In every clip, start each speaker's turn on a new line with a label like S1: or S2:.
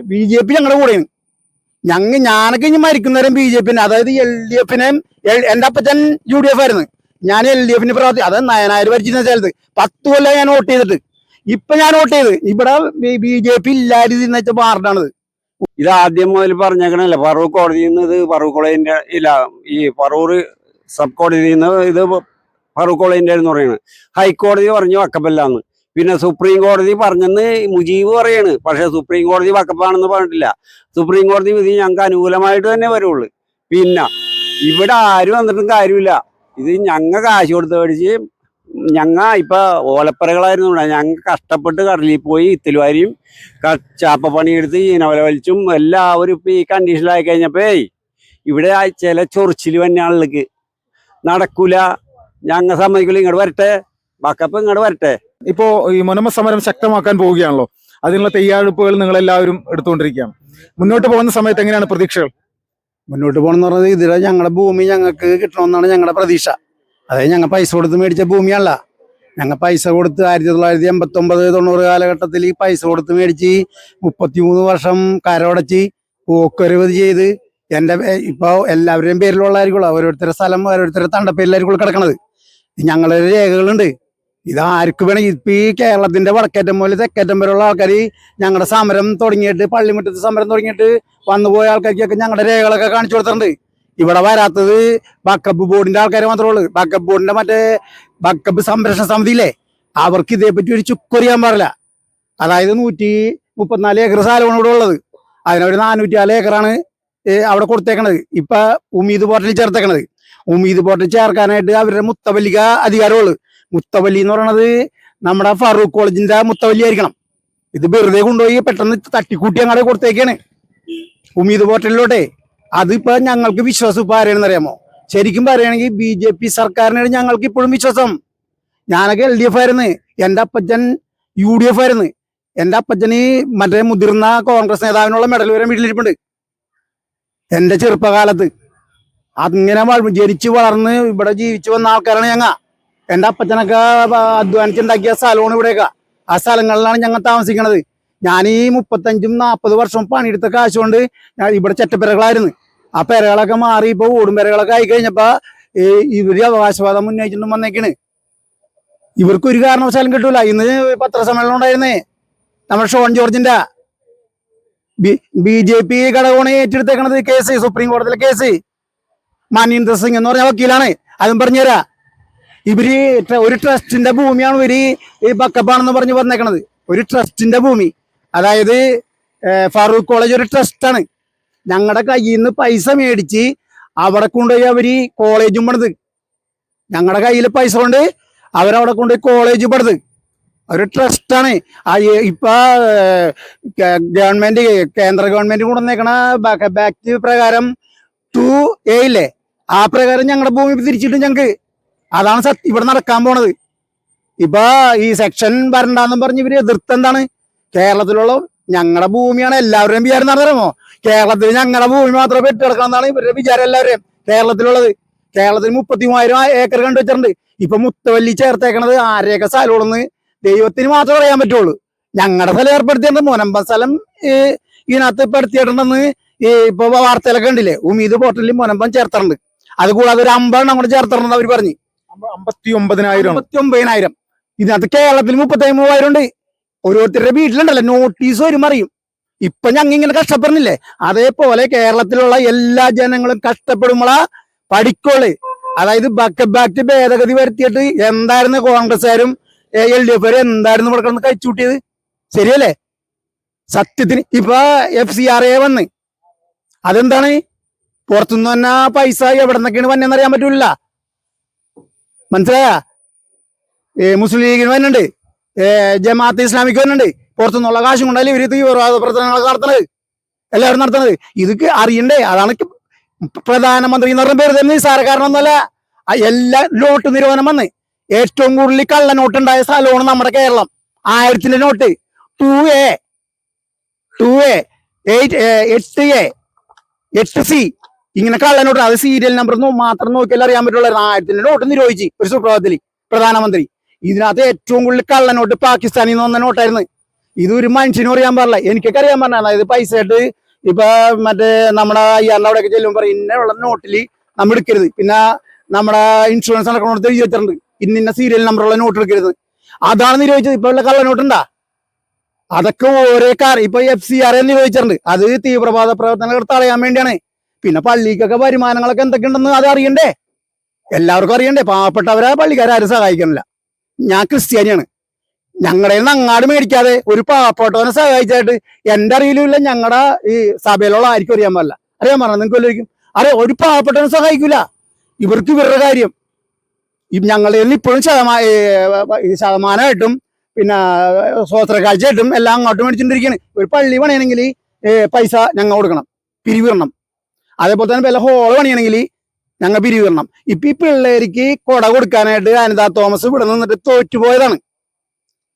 S1: BJP ഞങ്ങളുടെ കൂടെയാണ്. ഞാനൊക്കെ ഇനി മരിക്കുന്നവരും BJP, അതായത് LDF. എന്റെ അപ്പച്ചൻ UDF ആയിരുന്നു, ഞാൻ LDF പ്രവർത്തി. അത് നയനാര് ഭരിച്ചിരുന്ന സ്ഥലത്ത് 10 കൊല്ലം ഞാൻ വോട്ട് ചെയ്തിട്ട്. ഇപ്പൊ ഞാൻ വോട്ട് ചെയ്ത് ഇവിടെ BJP ഇല്ലാതിരുന്ന വെച്ച വാർഡാണിത്.
S2: ഇത് ആദ്യം മുതൽ പറഞ്ഞേക്കണല്ലേ, പറവൂർ കോടതിയിൽ നിന്ന് ഇത് പറവൂർ കോളേജിന്റെ ഇല്ല, ഈ പറവൂർ സബ് കോടതിയിൽ നിന്ന് ഇത് പറവൂർ കോളേജിന്റെ എന്ന് പറയുന്നത്. ഹൈക്കോടതി പറഞ്ഞു വക്കപ്പല്ലാന്ന്, പിന്നെ സുപ്രീം കോടതി പറഞ്ഞെന്ന് മുജീബ് പറയാണ്. പക്ഷെ സുപ്രീം കോടതി വക്കപ്പാണെന്ന് പറഞ്ഞിട്ടില്ല. സുപ്രീം കോടതി വിധി ഞങ്ങൾക്ക് അനുകൂലമായിട്ട് തന്നെ വരുള്ളൂ. പിന്നെ ഇവിടെ ആരും വന്നിട്ടും കാര്യമില്ല. ഇത് ഞങ്ങ കാശ് കൊടുത്ത് മേടിച്ച് ഞങ്ങ ഇപ്പൊ ഓലപ്പറകളായിരുന്നു. ഞങ്ങൾ കഷ്ടപ്പെട്ട് കടലിൽ പോയി ഇത്തിലുവാരിയും ചാപ്പ പണിയെടുത്ത് ഈനവല വലിച്ചും എല്ലാവരും ഇപ്പൊ ഈ കണ്ടീഷനിലായി കഴിഞ്ഞപ്പോ ഇവിടെ ചില ചൊറിച്ചിൽ തന്നെ ആളുകൾക്ക് നടക്കൂല. ഞങ്ങൾ സമ്മതിക്കില്ല, ഇങ്ങോട്ട് വരട്ടെ, ബക്കപ്പ് ഇങ്ങോട്ട് വരട്ടെ.
S3: ഇപ്പോ ഈ മുനമ്പ സമരം ശക്തമാക്കാൻ പോവുകയാണല്ലോ, അതിനുള്ള തയ്യാറെടുപ്പുകൾ നിങ്ങൾ എല്ലാവരും എടുത്തുകൊണ്ടിരിക്കുകയാണ്. മുന്നോട്ട് പോകുന്ന സമയത്ത് എങ്ങനെയാണ് പ്രതീക്ഷകൾ?
S1: മുന്നോട്ട് പോകണമെന്ന് പറഞ്ഞത് ഇതിലെ ഞങ്ങളുടെ ഭൂമി ഞങ്ങൾക്ക് കിട്ടണമെന്നാണ് ഞങ്ങളുടെ പ്രതീക്ഷ. അതായത് ഞങ്ങൾ പൈസ കൊടുത്ത് മേടിച്ച ഭൂമിയല്ല. ഞങ്ങൾ പൈസ കൊടുത്ത് 1989-90 കാലഘട്ടത്തിൽ പൈസ കൊടുത്ത് മേടിച്ച് 33 വർഷം കരമടച്ച് പോക്കൊരവ് ചെയ്ത് ഇപ്പൊ എല്ലാവരുടെയും പേരിലുള്ളതായിരിക്കുള്ളൂ. ഓരോരുത്തരുടെ സ്ഥലം ഓരോരുത്തരുടെ തണ്ടപ്പേരിലായിരിക്കും കിടക്കണത്. ഞങ്ങളുടെ രേഖകളുണ്ട്. ഇത് ആർക്ക് വേണം. ഇപ്പൊ ഈ കേരളത്തിന്റെ വടക്കേറ്റം പോലെ തെക്കേറ്റം വരെയുള്ള ആൾക്കാർ ഞങ്ങളുടെ സമരം തുടങ്ങിയിട്ട്, പള്ളിമുറ്റത്ത് സമരം തുടങ്ങിയിട്ട് വന്നുപോയ ആൾക്കാർക്കൊക്കെ ഞങ്ങളുടെ രേഖകളൊക്കെ കാണിച്ചു കൊടുത്തിട്ടുണ്ട്. ഇവിടെ വരാത്തത് ബക്കപ്പ് ബോർഡിന്റെ ആൾക്കാരെ മാത്രമേ ഉള്ളൂ. ബക്കപ്പ് ബോർഡിന്റെ ബക്കപ്പ് സംരക്ഷണ സമിതിയില്ലേ, അവർക്ക് ഇതേപ്പറ്റി ഒരു ചുക്കൊറിയാൻ പാടില്ല. അതായത് 134 ഏക്കർ സ്ഥലമാണ് ഇവിടെ ഉള്ളത്. അതിനൊരു 404 ഏക്കറാണ് അവിടെ കൊടുത്തേക്കണത്. ഇപ്പൊ ഉമീദ് പോർട്ടലിൽ ചേർത്തേക്കണത്. ഉമീദ് പോർട്ടലിൽ ചേർക്കാനായിട്ട് അവരുടെ മുത്തവല്ലിക്ക് അധികാരമുള്ളൂ. മുത്തവല്ലി എന്ന് പറയണത് നമ്മുടെ ഫറൂഖ് കോളേജിന്റെ മുത്തവല്ലി ആയിരിക്കണം. ഇത് വെറുതെ കൊണ്ടുപോയി പെട്ടെന്ന് തട്ടിക്കൂട്ടി അങ്ങോട്ട് കൊടുത്തേക്കാണ് ഉമീദ് പോർട്ടലിലോട്ടെ. അതിപ്പോ ഞങ്ങൾക്ക് വിശ്വാസം ഇപ്പൊ ആരെയാണെന്ന് അറിയാമോ? ശരിക്കും പറയുകയാണെങ്കിൽ BJP സർക്കാരിനാണ് ഞങ്ങൾക്ക് ഇപ്പോഴും വിശ്വാസം. ഞാനൊക്കെ LDF ആയിരുന്നു, എന്റെ അപ്പച്ചൻ UDF ആയിരുന്നു. എന്റെ അപ്പച്ചന് മറ്റേ മുതിർന്ന കോൺഗ്രസ് നേതാവിനുള്ള മെഡൽ വരെ വീട്ടിലിരിപ്പുണ്ട് എന്റെ ചെറുപ്പകാലത്ത്. അങ്ങനെ ജനിച്ചു വളർന്ന് ഇവിടെ ജീവിച്ചു വന്ന ആൾക്കാരാണ് ഞങ്ങൾ. എന്റെ അപ്പച്ചനൊക്കെ അധ്വാനിച്ചുണ്ടാക്കിയ സ്ഥലമാണ് ഇവിടെയൊക്കെ. ആ സ്ഥലങ്ങളിലാണ് ഞങ്ങൾ താമസിക്കണത്. ഞാൻ ഈ 35-40 വർഷം പണിയെടുത്ത കാശുകൊണ്ട് ഞാൻ ഇവിടെ ചെറ്റപ്പെരകളായിരുന്നു. ആ പെരകളൊക്കെ മാറി ഇപ്പൊ ഓടും പെരകളൊക്കെ ആയി കഴിഞ്ഞപ്പോ ഇവര് അവകാശവാദം ഉന്നയിച്ചിട്ടും വന്നേക്കണ്. ഇവർക്ക് ഒരു കാരണവശാലും കിട്ടൂല. ഇന്ന് പത്രസമ്മേളനം ഉണ്ടായിരുന്നേ, നമ്മുടെ ഷോൺ ജോർജിന്റെ BJP ഘടകമാണ് ഏറ്റെടുത്തേക്കണത് കേസ്, സുപ്രീം കോടതിയിലെ കേസ്. മനീന്ദർ സിംഗ് എന്ന് പറഞ്ഞ വക്കീലാണ്. അതും പറഞ്ഞുതരാ. ഇവര് ഒരു ട്രസ്റ്റിന്റെ ഭൂമിയാണ് ഇവര് ഈ ബക്കപ്പാണെന്ന് പറഞ്ഞേക്കണത്. ഒരു ട്രസ്റ്റിന്റെ ഭൂമി, അതായത് ഫറൂഖ് കോളേജ് ഒരു ട്രസ്റ്റാണ്. ഞങ്ങളുടെ കയ്യിൽ നിന്ന് പൈസ മേടിച്ച് അവിടെ കൊണ്ടുപോയി അവര് കോളേജും പണിത്. ഞങ്ങളുടെ കയ്യിൽ പൈസ കൊണ്ട് അവരവിടെ കൊണ്ടുപോയി കോളേജ് പണിത്. ഒരു ട്രസ്റ്റാണ്. ഇപ്പൊ ഗവൺമെന്റ്, കേന്ദ്ര ഗവൺമെന്റ് കൊണ്ടുവന്നേക്കണ ബാക്ക് പ്രകാരം 2A ഇല്ലേ, ആ പ്രകാരം ഞങ്ങളുടെ ഭൂമി തിരിച്ചിട്ട് ഞങ്ങക്ക്. അതാണ് ഇവിടെ നടക്കാൻ പോണത്. ഇപ്പൊ ഈ സെക്ഷൻ വരണ്ടെന്നും പറഞ്ഞ് ഇവര് എതിർത്തെന്താണ്? കേരളത്തിലുള്ള ഞങ്ങളുടെ ഭൂമിയാണ് എല്ലാവരുടെയും വിചാരം. നടന്നറിയാമോ? കേരളത്തിൽ ഞങ്ങളുടെ ഭൂമി മാത്രമേ പെട്ടെടുക്കണം എന്നാണ് ഇവരുടെ വിചാരം. എല്ലാവരെയും കേരളത്തിലുള്ളത്. കേരളത്തിൽ 33,000 ഏക്കർ കണ്ടു വെച്ചിട്ടുണ്ട്. ഇപ്പൊ മുത്തവല്ലി ചേർത്തേക്കണത് ആരെയൊക്കെ സ്ഥലമുള്ളെന്ന് ദൈവത്തിന് മാത്രമേ അറിയാൻ പറ്റുള്ളൂ. ഞങ്ങളുടെ സ്ഥലം ഏർപ്പെടുത്തിയിട്ടുണ്ട്, മുനമ്പം സ്ഥലം ഇതിനകത്ത് പെടുത്തിയിട്ടുണ്ടെന്ന് ഇപ്പൊ വാർത്തയിലൊക്കെ കണ്ടില്ലേ. ഉമീദ് പോർട്ടലിൽ മുനമ്പം ചേർത്തിട്ടുണ്ട്. അതുകൂടാതെ ഒരു 50 എണ്ണം കൂടെ ചേർത്തിട്ടുണ്ട്. അവർ പറഞ്ഞു
S3: 59,000.
S1: ഇതിനകത്ത് കേരളത്തിൽ 33,000 ഉണ്ട്. ഓരോരുത്തരുടെ വീട്ടിലുണ്ടല്ലോ നോട്ടീസ് വരും അറിയും. ഇപ്പൊ ഞങ്ങൾ ഇങ്ങനെ കഷ്ടപ്പെടുന്നില്ലേ, അതേപോലെ കേരളത്തിലുള്ള എല്ലാ ജനങ്ങളും കഷ്ടപ്പെടുമ്പോളാ പഠിക്കോള്. അതായത് ബാക്ക് ഭേദഗതി വരുത്തിയിട്ട് എന്തായിരുന്നു കോൺഗ്രസ്സുകാരും LDF എന്തായിരുന്നു ഇവിടെ കിടന്ന് കഴിച്ചുകൂട്ടിയത്? ശരിയല്ലേ? സത്യത്തിന് ഇപ്പൊ FCRA വന്ന് അതെന്താണ്? പുറത്തുനിന്ന് തന്നെ പൈസ എവിടെ നിന്നൊക്കെയാണ് വന്നെന്നറിയാൻ പറ്റൂല. മനസ്സിലായ? മുസ്ലിം ലീഗിന് വന്നുണ്ട്, ജമാഅത്ത് ഇസ്ലാമിക്ക് വന്നുണ്ട്. പുറത്തുനിന്നുള്ള കാശും കൊണ്ടല്ലേ ഇവര് തീവ്രവാദ പ്രവർത്തനങ്ങളൊക്കെ നടത്തണത്, എല്ലാവരും നടത്തണത്. ഇത് അറിയണ്ടേ? അതാണ് പ്രധാനമന്ത്രി എന്ന് പറഞ്ഞ പേര് തന്നെ നിസ്സാരക്കാരനൊന്നുമല്ല. എല്ലാ നോട്ട് നിരോധനം വന്ന് ഏറ്റവും കൂടുതൽ കള്ള നോട്ട് ഉണ്ടായ സ്ഥലമാണ് നമ്മുടെ Keralam. 1000 not 2A 8A 8C ഇങ്ങനെ കള്ളനോട്ട്. അത് സീരിയൽ നമ്പർ മാത്രം നോക്കിയാൽ അറിയാൻ പറ്റുള്ളായിരുന്നു. 1000 നോട്ട് നിരോധിച്ച് ഒരു സുപ്രഭാതത്തിൽ പ്രധാനമന്ത്രി. ഇതിനകത്ത് ഏറ്റവും കൂടുതൽ കള്ളനോട്ട് പാകിസ്ഥാനിൽ നിന്ന് വന്ന നോട്ടായിരുന്നു. ഇതൊരു മനുഷ്യനും അറിയാൻ പാടില്ല. എനിക്കൊക്കെ അറിയാൻ പറഞ്ഞ അതായത് പൈസ ആയിട്ട് ഇപ്പൊ മറ്റേ നമ്മുടെ അയ്യാറിന്റെ അവിടെയൊക്കെ ചെല്ലുമ്പോൾ പറയും ഇന്ന നോട്ടില് നമ്മൾ എടുക്കരുത്. പിന്നെ നമ്മുടെ ഇൻഷുറൻസ് നടക്കണോടത്ത് എഴുതി വെച്ചിട്ടുണ്ട് ഇന്ന സീരിയൽ നമ്പറുള്ള നോട്ട് എടുക്കരുത്. അതാണ് നിരോധിച്ചത്. ഇപ്പൊ ഉള്ള കള്ളനോട്ടുണ്ടാ അതൊക്കെ ഓരോ ഇപ്പൊ FCR നിരോധിച്ചിട്ടുണ്ട്. അത് തീവ്രവാദ പ്രവർത്തനങ്ങൾ തടയാൻ വേണ്ടിയാണ്. പിന്നെ പള്ളിക്കൊക്കെ വരുമാനങ്ങളൊക്കെ എന്തൊക്കെ ഉണ്ടെന്ന് അത് അറിയണ്ടേ, എല്ലാവർക്കും അറിയണ്ടേ. പാവപ്പെട്ടവരെ പള്ളിക്കാരും സഹായിക്കണില്ല. ഞാൻ ക്രിസ്ത്യാനിയാണ്. ഞങ്ങളുടെ അങ്ങാട് മേടിക്കാതെ ഒരു പാവപ്പെട്ടവനെ സഹായിച്ചായിട്ട് എന്റെ അറിയിലുമില്ല, ഞങ്ങളുടെ ഈ സഭയിലുള്ള ആർക്കും അറിയാൻ പാടില്ല. അറിയാൻ പറഞ്ഞ നിങ്ങൾക്ക് വല്ലതായിരിക്കും അറിയാം. ഒരു പാവപ്പെട്ടവനെ സഹായിക്കൂല. ഇവർക്ക് ഇവരുടെ കാര്യം. ഞങ്ങളുടെ ഇപ്പോഴും ശതമാനമായിട്ടും പിന്നെ സ്വോത്രക്കാഴ്ചയായിട്ടും എല്ലാം അങ്ങോട്ട് മേടിച്ചിട്ടിരിക്കുകയാണ്. ഒരു പള്ളി പണിയണമെങ്കിൽ പൈസ ഞങ്ങൾ കൊടുക്കണം, പിരിവിടണം. അതേപോലെ തന്നെ വല്ല ഹോള് പണിയണമെങ്കിൽ ഞങ്ങൾ പിരിവിടണം. ഇപ്പൊ ഈ പിള്ളേർക്ക് കൊട കൊടുക്കാനായിട്ട് അനിതാ തോമസ് ഇവിടെ നിന്നിട്ട് തോറ്റുപോയതാണ്.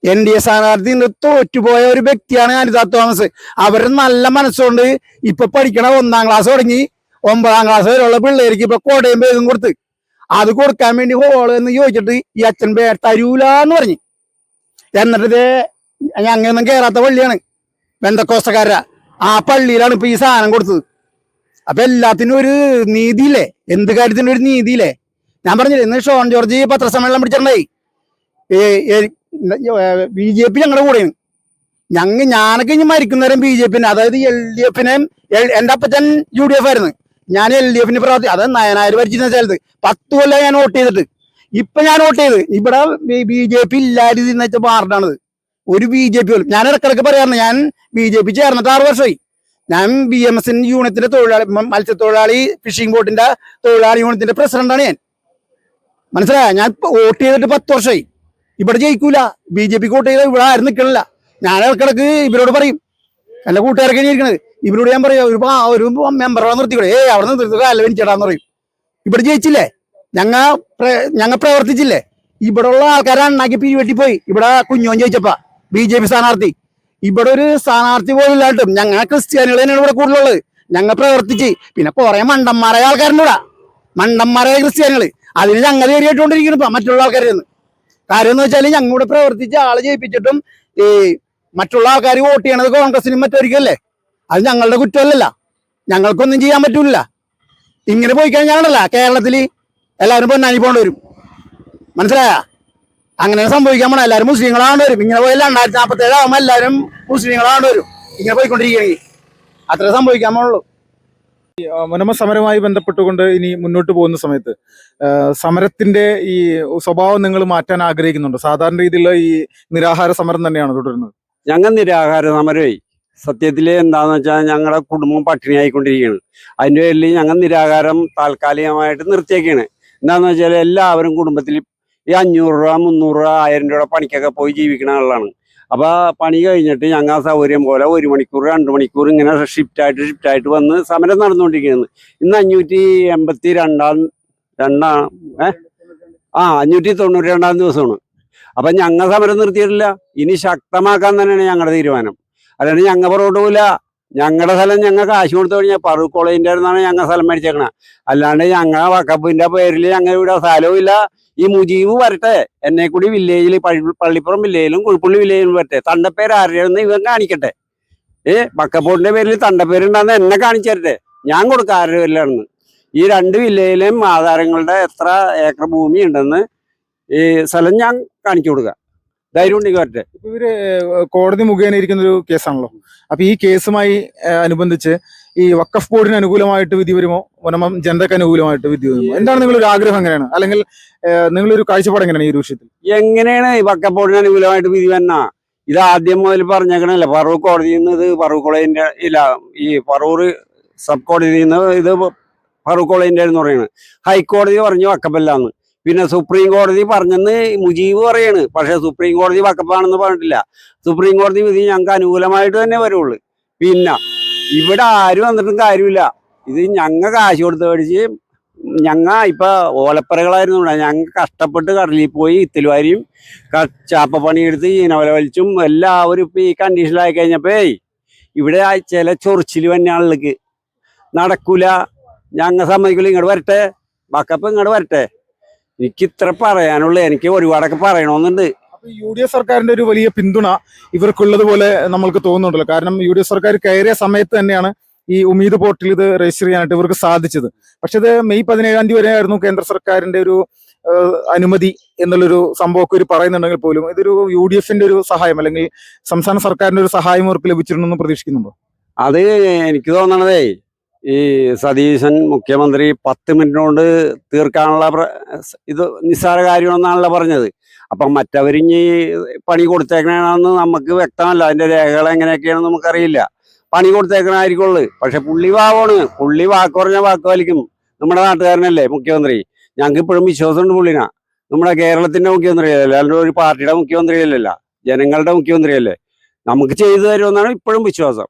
S1: NDA സ്ഥാനാർത്ഥി തോറ്റുപോയ ഒരു വ്യക്തിയാണ് അനിതാ തോമസ്. അവരുടെ നല്ല മനസ്സുകൊണ്ട് ഇപ്പൊ പഠിക്കണ 1ാം ക്ലാസ് തുടങ്ങി 9ാം ക്ലാസ് വരെയുള്ള പിള്ളേർക്ക് ഇപ്പൊ കൊടയും ബേഗും കൊടുത്ത് അത് കൊടുക്കാൻ വേണ്ടി ഹോള് എന്ന് ചോദിച്ചിട്ട് ഈ അച്ഛൻ തരൂലെന്ന് പറഞ്ഞു. എന്നിട്ട് ഞങ്ങൊന്നും കേറാത്ത പള്ളിയാണ്, ബന്ധക്കോസ്തക്കാരാ. ആ പള്ളിയിലാണ് ഇപ്പൊ ഈ സാധനം കൊടുത്തത്. അപ്പൊ എല്ലാത്തിനും ഒരു നീതിയില്ലേ, എന്ത് കാര്യത്തിനും ഒരു നീതിയില്ലേ. ഞാൻ പറഞ്ഞില്ലേ ഇന്ന് ഷോൺ ജോർജ് പത്രസമ്മേളനം പിടിച്ചിട്ടുണ്ടായി. BJP ഞങ്ങളുടെ കൂടെയാണ്. ഞാനൊക്കെ ഇനി മരിക്കുന്നവരും BJP-നെ, അതായത് LDF-നെ. എന്റെ അപ്പച്ചൻ UDF ആയിരുന്നു, ഞാൻ LDF-ന് പ്രവർത്തി. അത് നയനാർ ഭരിച്ചിരുന്ന സ്ഥലത്ത് 10 കൊല്ലം ഞാൻ വോട്ട് ചെയ്തിട്ട്. ഇപ്പൊ ഞാൻ വോട്ട് ചെയ്ത് ഇവിടെ BJP ഇല്ലാതിരുന്ന വെച്ച വാർഡാണിത്. ഒരു BJP പോലും. ഞാൻ ഇടക്കിടക്ക് പറയാറുണ്ട്, ഞാൻ BJP ചേർന്നിട്ട് 6 വർഷമായി. ഞാൻ BMS യൂണിയത്തിന്റെ തൊഴിലാളി, മത്സ്യത്തൊഴിലാളി ഫിഷിംഗ് ബോട്ടിന്റെ തൊഴിലാളി യൂണിയത്തിന്റെ പ്രസിഡന്റാണ് ഞാൻ. മനസ്സിലായ? ഞാൻ വോട്ട് ചെയ്തിട്ട് 10 വർഷമായി. ഇവിടെ ജയിക്കൂല. BJP വോട്ട് ചെയ്താൽ ഇവിടെ ആരും നിൽക്കണില്ല. ഞാൻ ഇടക്കിടക്ക് ഇവരോട് പറയും, എന്റെ കൂട്ടുകാരൊക്കെ ഇരിക്കണത്, ഇവരോട് ഞാൻ പറയാം ഒരു മെമ്പറോടെ നിർത്തിക്കൂടെ. അവിടെ നിർത്തി അല്ല എനിച്ചേടാന്ന് പറയും. ഇവിടെ ജയിച്ചില്ലേ, ഞങ്ങൾ പ്രവർത്തിച്ചില്ലേ. ഇവിടെ ഉള്ള ആൾക്കാരെ അണ്ണാക്കി പിരിവെട്ടിപ്പോയി. ഇവിടെ കുഞ്ഞോൻ ജയിച്ചപ്പ BJP സ്ഥാനാർത്ഥി. ഇവിടെ ഒരു സ്ഥാനാർത്ഥി പോലും ഇല്ലാട്ടും ഞങ്ങൾ ക്രിസ്ത്യാനികൾ തന്നെയാണ് ഇവിടെ കൂടുതലുള്ളത്. ഞങ്ങൾ പ്രവർത്തിച്ച്. പിന്നെ കുറെ മണ്ടന്മാരായ ആൾക്കാരുണ്ട് ഇവിടെ, മണ്ടന്മാരായ ക്രിസ്ത്യാനികള്. അതിന് ഞങ്ങൾ കയറിയിട്ടുകൊണ്ടിരിക്കുന്നു ഇപ്പൊ മറ്റുള്ള ആൾക്കാരിൽ നിന്ന്. കാര്യം എന്ന് വെച്ചാൽ ഞങ്ങളുടെ പ്രവർത്തിച്ച് ആളെ ജയിപ്പിച്ചിട്ടും ഈ മറ്റുള്ള ആൾക്കാർ വോട്ട് ചെയ്യണത് കോൺഗ്രസിനും മറ്റൊരിക്കല്ലേ. അത് ഞങ്ങളുടെ കുറ്റമല്ലല്ല, ഞങ്ങൾക്കൊന്നും ചെയ്യാൻ പറ്റൂല. ഇങ്ങനെ പോയി കഴിഞ്ഞാണല്ല കേരളത്തിൽ എല്ലാവരും പൊന്നാനി പോകേണ്ടി വരും. മനസ്സിലായ? അങ്ങനെ സംഭവിക്കാൻ പോണ എല്ലാവരും മുസ്ലിങ്ങളാണ്ട് വരും. ഇങ്ങനെ പോയാൽ 2047 ആകുമ്പോൾ എല്ലാവരും മുസ്ലിങ്ങളാണ്ട് വരും. ഇങ്ങനെ പോയിക്കൊണ്ടിരിക്കുകയാണെങ്കിൽ അത്രേ സംഭവിക്കാൻ പോണുള്ളൂ.
S3: മുനമ്പ സമരവുമായി ബന്ധപ്പെട്ടുകൊണ്ട് ഇനി മുന്നോട്ട് പോകുന്ന സമയത്ത് സമരത്തിന്റെ ഈ സ്വഭാവം നിങ്ങൾ മാറ്റാൻ ആഗ്രഹിക്കുന്നുണ്ടോ? സാധാരണ രീതിയിലുള്ള ഈ നിരാഹാര സമരം തന്നെയാണ് തുടരുന്നത്?
S2: ഞങ്ങൾ നിരാഹാര സമരമേ സത്യത്തിൽ എന്താന്ന് വെച്ചാൽ ഞങ്ങളുടെ കുടുംബം പട്ടിണിയായിക്കൊണ്ടിരിക്കുകയാണ്. അതിൻ്റെ പേരിൽ ഞങ്ങൾ നിരാഹാരം താൽക്കാലികമായിട്ട് നിർത്തിയേക്കാണ്. എന്താന്ന് വെച്ചാൽ എല്ലാവരും കുടുംബത്തിൽ ഈ 500 രൂപ 300 രൂപ 1000 രൂപ പണിക്കൊക്കെ പോയി ജീവിക്കുന്ന ആളാണ്. അപ്പൊ പണി കഴിഞ്ഞിട്ട് ഞങ്ങൾ സൗകര്യം പോലെ 1 മണിക്കൂർ 2 മണിക്കൂർ ഇങ്ങനെ ഷിഫ്റ്റായിട്ട് വന്ന് സമരം നടന്നുകൊണ്ടിരിക്കുന്നത്. ഇന്ന് 592 ദിവസമാണ്. അപ്പൊ ഞങ്ങൾ സമരം നിർത്തിയിട്ടില്ല. ഇനി ശക്തമാക്കാൻ തന്നെയാണ് ഞങ്ങളുടെ തീരുമാനം. അല്ലാണ്ട് ഞങ്ങൾ പുറകോട്ട് പോവില്ല. ഞങ്ങളുടെ സ്ഥലം ഞങ്ങൾ കാശ് കൊടുത്തു കഴിഞ്ഞാൽ ഫറൂഖ് കോളേജിന്റെ അടുത്താണ് ഞങ്ങൾ സ്ഥലം മേടിച്ചേക്കണത്. അല്ലാണ്ട് ഞങ്ങളെ വക്കപ്പിന്റെ പേരിൽ ഞങ്ങൾ ഇവിടെ സ്ഥലവും ഇല്ല. ഈ മുജീബ് വരട്ടെ, എന്നെ കൂടി വില്ലേജിൽ പള്ളിപ്പുറം വില്ലേജിലും കുഴിപ്പള്ളി വില്ലേജിലും വരട്ടെ. തണ്ടപ്പേര് ആരുടെയെന്ന് ഇവൻ കാണിക്കട്ടെ. വക്കപ്പോട്ടിന്റെ പേരിൽ തണ്ടപ്പേരുണ്ടാന്ന് എന്നെ കാണിച്ചു തരട്ടെ. ഞാൻ കൊടുക്കാം ആരുടെ പേരിലാണെന്ന്. ഈ 2 വില്ലേജിലെയും ആധാരങ്ങളുടെ എത്ര ഏക്കർ ഭൂമി ഉണ്ടെന്ന് ഈ സ്ഥലം ഞാൻ കാണിച്ചു കൊടുക്കാം. ധൈര്യം ഉണ്ടെങ്കിൽ വരട്ടെ.
S3: ഇപ്പൊ ഇവര് കോടതി മുഖേന ഇരിക്കുന്ന ഒരു കേസാണല്ലോ. അപ്പൊ ഈ കേസുമായി അനുബന്ധിച്ച് ഈ വഖഫ് ബോർഡിന് അനുകൂലമായിട്ട് വിധി വരുമോ, മുനമ്പം ജനതയ്ക്ക് അനുകൂലമായിട്ട് വിധി വരുമോ? എന്താണ് നിങ്ങളൊരു ആഗ്രഹം? എങ്ങനെയാണ്, അല്ലെങ്കിൽ നിങ്ങളൊരു കാഴ്ചപ്പാട് എങ്ങനെയാണ് ഈ ഒരു വിഷയത്തിൽ?
S2: എങ്ങനെയാണ് ഈ വഖഫ് ബോർഡിന് അനുകൂലമായിട്ട് വിധി വന്നാ? ഇത് ആദ്യം മുതൽ പറഞ്ഞേക്കണല്ലേ, ഫറൂഖ് കോടതിയിൽ നിന്ന് ഇത് ഫറൂഖ് കോളേജിന്റെ ഇല്ല, ഈ ഫറൂഖ് സബ് കോടതിയിൽ നിന്ന് ഇത് ഫറൂഖ് കോളേജിന്റെ എന്ന് പറയുന്നത്. ഹൈക്കോടതി പറഞ്ഞു വക്കപ്പല്ലാന്ന്. പിന്നെ സുപ്രീം കോടതി പറഞ്ഞെന്ന് മുജീബ് പറയാണ്. പക്ഷെ സുപ്രീം കോടതി വക്കപ്പാണെന്ന് പറഞ്ഞിട്ടില്ല. സുപ്രീം കോടതി വിധി ഞങ്ങൾക്ക് അനുകൂലമായിട്ട് തന്നെ വരുള്ളൂ. പിന്നെ ഇവിടെ ആരും വന്നിട്ടും കാര്യമില്ല. ഇത് ഞങ്ങൾ കാശ് കൊടുത്ത് മേടിച്ച് ഞങ്ങൾ ഇപ്പൊ ഓലപ്പറകളായിരുന്നു. ഞങ്ങൾ കഷ്ടപ്പെട്ട് കടലിൽ പോയി ഇത്തിലുവാരിയും ചാപ്പ പണിയെടുത്ത് ഈനവല വലിച്ചും എല്ലാവരും ഇപ്പൊ ഈ കണ്ടീഷനിലായി കഴിഞ്ഞപ്പോ ഇവിടെ ചില ചൊറിച്ചിൽ തന്നെ ആളുകൾക്ക് നടക്കൂല. ഞങ്ങൾ സമ്മതിക്കില്ല. ഇങ്ങോട്ട് വരട്ടെ, വക്കപ്പ് ഇങ്ങോട്ട് വരട്ടെ. എനിക്ക് ഇത്ര പറയാനുള്ളൂ. എനിക്ക് ഒരുപാടൊക്കെ പറയണമെന്നുണ്ട്.
S3: UDF സർക്കാരിന്റെ ഒരു വലിയ പിന്തുണ ഇവർക്കുള്ളതുപോലെ നമ്മൾക്ക് തോന്നുന്നുണ്ടല്ലോ. കാരണം UDF സർക്കാർ കയറിയ സമയത്ത് തന്നെയാണ് ഈ ഉമീദ് പോർട്ടിൽ ഇത് രജിസ്റ്റർ ചെയ്യാനായിട്ട് ഇവർക്ക് സാധിച്ചത്. പക്ഷെ ഇത് മെയ് 17 വരെ ആയിരുന്നു കേന്ദ്ര സർക്കാരിന്റെ ഒരു അനുമതി എന്നുള്ളൊരു സംഭവമൊക്കെ ഇവർ പറയുന്നുണ്ടെങ്കിൽ പോലും ഇതൊരു UDFന്റെ ഒരു സഹായം അല്ലെങ്കിൽ സംസ്ഥാന സർക്കാരിന്റെ ഒരു സഹായം അവർക്ക് ലഭിച്ചിട്ടുണ്ടെന്ന് പ്രതീക്ഷിക്കുന്നുണ്ടോ?
S2: അത് എനിക്ക് തോന്നണതേ, ഈ സതീശൻ മുഖ്യമന്ത്രി 10 മിനിറ്റ് കൊണ്ട് തീർക്കാനുള്ള ഇത് നിസ്സാര കാര്യമെന്നാണല്ലോ പറഞ്ഞത്. അപ്പം മറ്റവരിഞ്ഞി പണി കൊടുത്തേക്കണെന്ന് നമുക്ക് വ്യക്തമല്ല. അതിന്റെ രേഖകൾ എങ്ങനെയൊക്കെയാണെന്ന് നമുക്കറിയില്ല. പണി കൊടുത്തേക്കണായിരിക്കുള്ളു. പക്ഷെ പുള്ളി പാവമാണ്. പുള്ളി വാക്ക് പറഞ്ഞ വാക്ക് വലിക്കും. നമ്മുടെ നാട്ടുകാരനല്ലേ മുഖ്യമന്ത്രി. ഞങ്ങൾക്ക് ഇപ്പോഴും വിശ്വാസമുണ്ട് പുള്ളിനാ. നമ്മുടെ കേരളത്തിന്റെ മുഖ്യമന്ത്രിയല്ലേ, അല്ലാണ്ട് ഒരു പാർട്ടിയുടെ മുഖ്യമന്ത്രിയല്ലല്ല, ജനങ്ങളുടെ മുഖ്യമന്ത്രിയല്ലേ. നമുക്ക് ചെയ്തു തരുമെന്നാണ് ഇപ്പോഴും വിശ്വാസം.